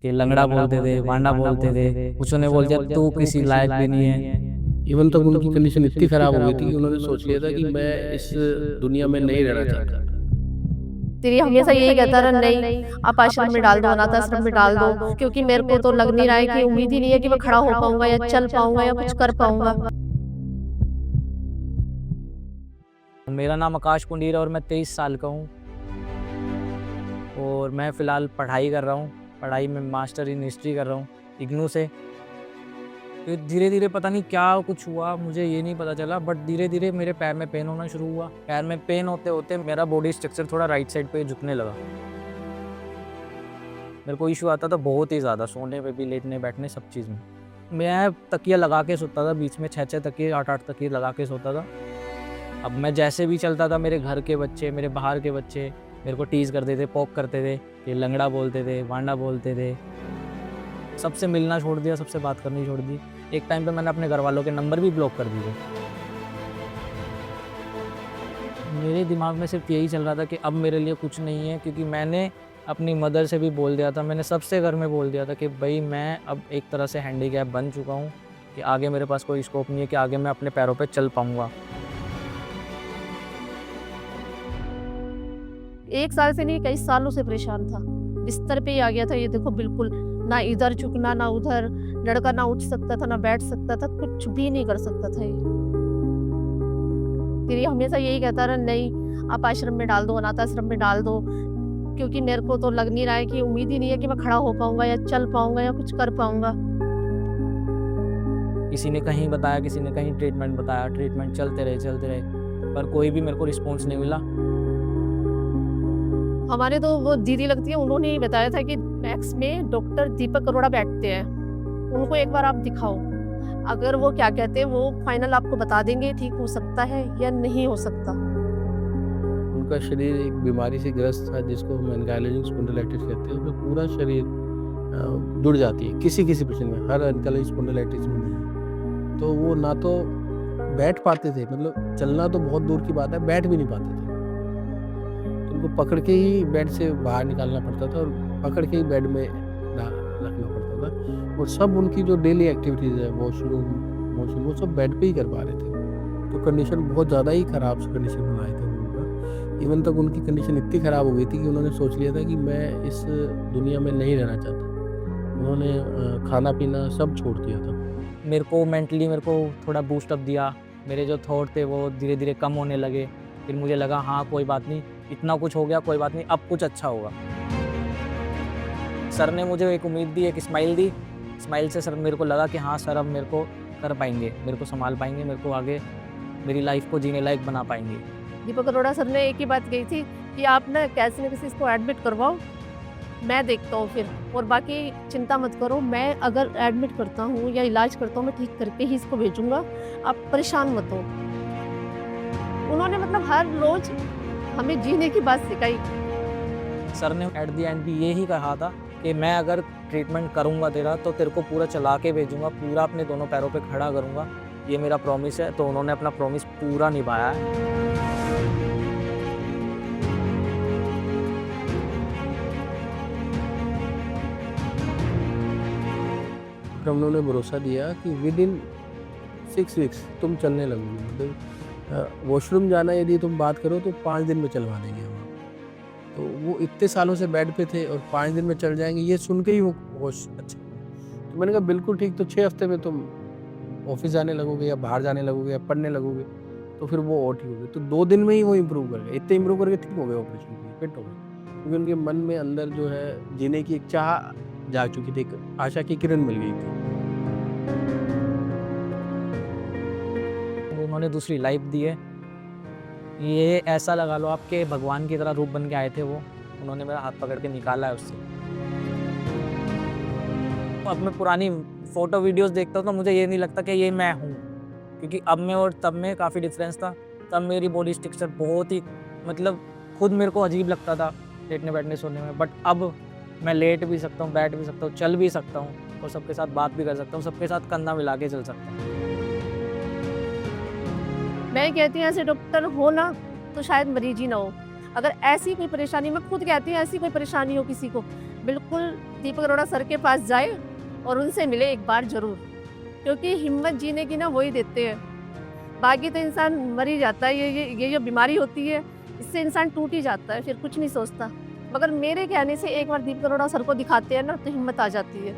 कि लंगड़ा बोलते थे, वांडा बोलते थे, कुछ ने बोल दिया तू किसी लायक भी नहीं है। इवन तक उनकी कंडीशन इतनी खराब हो गई थी कि उन्होंने सोच लिया था कि मैं इस दुनिया में नहीं रहना चाहता। तेरी हमेशा यही कहता रहा नहीं, आप आश्रम में डाल दो, अनाथ आश्रम में डाल दो, क्योंकि मेरे को तो लग नहीं रहा है कि उम्मीद ही नहीं है कि मैं खड़ा हो पाऊंगा या चल पाऊंगा या कुछ कर पाऊंगा। मेरा नाम आकाश कुंडीर है और मैं 23 साल का हूँ और मैं फ़िलहाल पढ़ाई कर रहा हूँ। पढ़ाई में मास्टर इन हिस्ट्री कर रहा हूँ इग्नू से। फिर धीरे धीरे पता नहीं क्या कुछ हुआ, मुझे ये नहीं पता चला, बट धीरे धीरे मेरे पैर में पेन होना शुरू हुआ। पैर में पेन होते होते मेरा बॉडी स्ट्रक्चर थोड़ा राइट साइड पे झुकने लगा। मेरे को इशू आता था बहुत ही ज़्यादा, सोने पे भी, लेटने बैठने सब चीज़ में। मैं तकिया लगा के सोता था, बीच में 6-6 तकिए 8-8 तकिए लगा के सोता था। अब मैं जैसे भी चलता था, मेरे घर के बच्चे, मेरे बाहर के बच्चे मेरे को टीज़ करते थे, पोक करते थे, कि लंगड़ा बोलते थे, वांडा बोलते थे। सबसे मिलना छोड़ दिया, सबसे बात करनी छोड़ दी। एक टाइम पे मैंने अपने घर वालों के नंबर भी ब्लॉक कर दिए। मेरे दिमाग में सिर्फ यही चल रहा था कि अब मेरे लिए कुछ नहीं है, क्योंकि मैंने अपनी मदर से भी बोल दिया था, मैंने सबसे घर में बोल दिया था कि भाई मैं अब एक तरह से हैंडीकैप बन चुका हूँ, कि आगे मेरे पास कोई स्कोप नहीं है कि आगे मैं अपने पैरों पे चल पाऊँगा। 1 साल से नहीं, कई सालों से परेशान था। बिस्तर पे ही आ गया था, ये देखो, बिल्कुल ना इधर झुकना ना उधर, लड़का ना उठ सकता था ना बैठ सकता था, कुछ भी नहीं कर सकता था ये। तेरी हमेशा यही कहता रहा नहीं, आप आश्रम में डाल दो, अनाथ आश्रम में डाल दो, क्योंकि मेरे को तो लग नहीं रहा है कि उम्मीद ही नहीं है कि मैं खड़ा हो पाऊंगा या चल पाऊंगा या कुछ कर पाऊंगा। किसी ने कहीं बताया, किसी ने कहीं ट्रीटमेंट बताया, ट्रीटमेंट चलते रहे, पर कोई भी मेरे को रिस्पॉन्स नहीं मिला। हमारे तो वो दीदी लगती है, उन्होंने ही बताया था कि मैक्स में डॉक्टर दीपक अरोड़ा बैठते हैं, उनको एक बार आप दिखाओ, अगर वो क्या कहते हैं वो फाइनल आपको बता देंगे ठीक हो सकता है या नहीं हो सकता। उनका शरीर एक बीमारी से ग्रस्त था जिसको हम एंकाइलोजिंग स्पॉन्डिलाइटिस कहते हैं। उसमें पूरा शरीर जुड़ जाती है किसी किसी पेशेंट में, हर एंकाइलोजिंग स्पॉन्डिलाइटिस में नहीं। तो वो ना तो बैठ पाते थे, मतलब चलना तो बहुत दूर की बात है, बैठ भी नहीं पाते थे। तो उनको पकड़ के ही बेड से बाहर निकालना पड़ता था और पकड़ के ही बेड में रखना पड़ता था। और सब उनकी जो डेली एक्टिविटीज़ है, वॉशरूम मोशन, वो सब बेड पे ही कर पा रहे थे। तो कंडीशन बहुत ज़्यादा ही ख़राब सी कंडीशन में आए थे उनका। इवन तक उनकी कंडीशन इतनी ख़राब हो गई थी कि उन्होंने सोच लिया था कि मैं इस दुनिया में नहीं रहना चाहता। उन्होंने खाना पीना सब छोड़ दिया था। मेरे को मेंटली मेरे को थोड़ा बूस्टअप दिया। मेरे जो थॉट थे वो धीरे धीरे कम होने लगे। फिर मुझे लगा हाँ कोई बात नहीं, इतना कुछ हो गया, कोई बात नहीं, अब कुछ अच्छा होगा। सर ने मुझे एक उम्मीद दी, एक स्माइल दी। स्माइल से सर मेरे को लगा कि हाँ सर अब मेरे को कर पाएंगे, मेरे को संभाल पाएंगे, मेरे को आगे मेरी लाइफ को जीने लायक बना पाएंगे। दीपक अरोड़ा सर ने एक ही बात कही थी कि आप ना कैसे न कैसे इसको एडमिट करवाओ, मैं देखता हूँ फिर, और बाकी चिंता मत करो, मैं अगर एडमिट करता हूँ या इलाज करता हूँ मैं ठीक करके ही इसको भेजूंगा, आप परेशान मत हो। उन्होंने मतलब हर रोज हमें जीने की बात सिखाई। सर ने एट द एंड भी यही कहा था कि मैं अगर ट्रीटमेंट करूँगा तेरा तो तेरे को पूरा चला के भेजूँगा, पूरा अपने दोनों पैरों पे खड़ा करूँगा, ये मेरा प्रॉमिस है। तो उन्होंने अपना प्रॉमिस पूरा निभाया है। फिर हम लोगों ने भरोसा दिया कि विद इन 6 वीक्स तुम चलने लगोगे। मतलब वॉशरूम जाना यदि तुम बात करो तो 5 दिन में चलवा देंगे हम। तो वो इतने सालों से बेड पे थे और 5 दिन में चल जाएंगे, ये सुन के ही वो होश अच्छा। तो मैंने कहा बिल्कुल ठीक, तो 6 हफ्ते में तुम ऑफिस जाने लगोगे या बाहर जाने लगोगे या पढ़ने लगोगे, तो फिर वो और ठीक हो गए। तो 2 दिन में ही वो इम्प्रूव कर गए, इतने इम्प्रूव करके ठीक हो गए, ऑपरेशन के फिट हो गए। क्योंकि उनके मन में अंदर जो है जीने की एक चाह जाग चुकी थी, एक आशा की किरण मिल गई थी। उन्होंने दूसरी लाइफ दी है। ये ऐसा लगा लो आपके भगवान की तरह रूप बन के आए थे वो। उन्होंने मेरा हाथ पकड़ के निकाला है उससे। अब मैं पुरानी फ़ोटो वीडियोस देखता हूँ तो मुझे ये नहीं लगता कि ये मैं हूँ, क्योंकि अब में और तब में काफ़ी डिफरेंस था। तब मेरी बॉडी स्ट्रक्चर बहुत ही, मतलब खुद मेरे को अजीब लगता था लेटने बैठने सोने में, बट अब मैं लेट भी सकता हूँ, बैठ भी सकता हूँ, चल भी सकता हूँ और सबके साथ बात भी कर सकता हूँ, सबके साथ कंधा मिला के चल सकता हूँ। मैं कहती हूँ ऐसे डॉक्टर हो ना तो शायद मरीज ही ना हो। अगर ऐसी कोई परेशानी, मैं खुद कहती हूँ ऐसी कोई परेशानी हो किसी को, बिल्कुल दीपक अरोड़ा सर के पास जाए और उनसे मिले एक बार ज़रूर, क्योंकि हिम्मत जीने की ना वही देते हैं। बाकी तो इंसान मर ही जाता है, ये जो बीमारी होती है इससे इंसान टूट ही जाता है, फिर कुछ नहीं सोचता। मगर मेरे कहने से एक बार दीपक अरोड़ा सर को दिखाते हैं ना तो हिम्मत आ जाती है।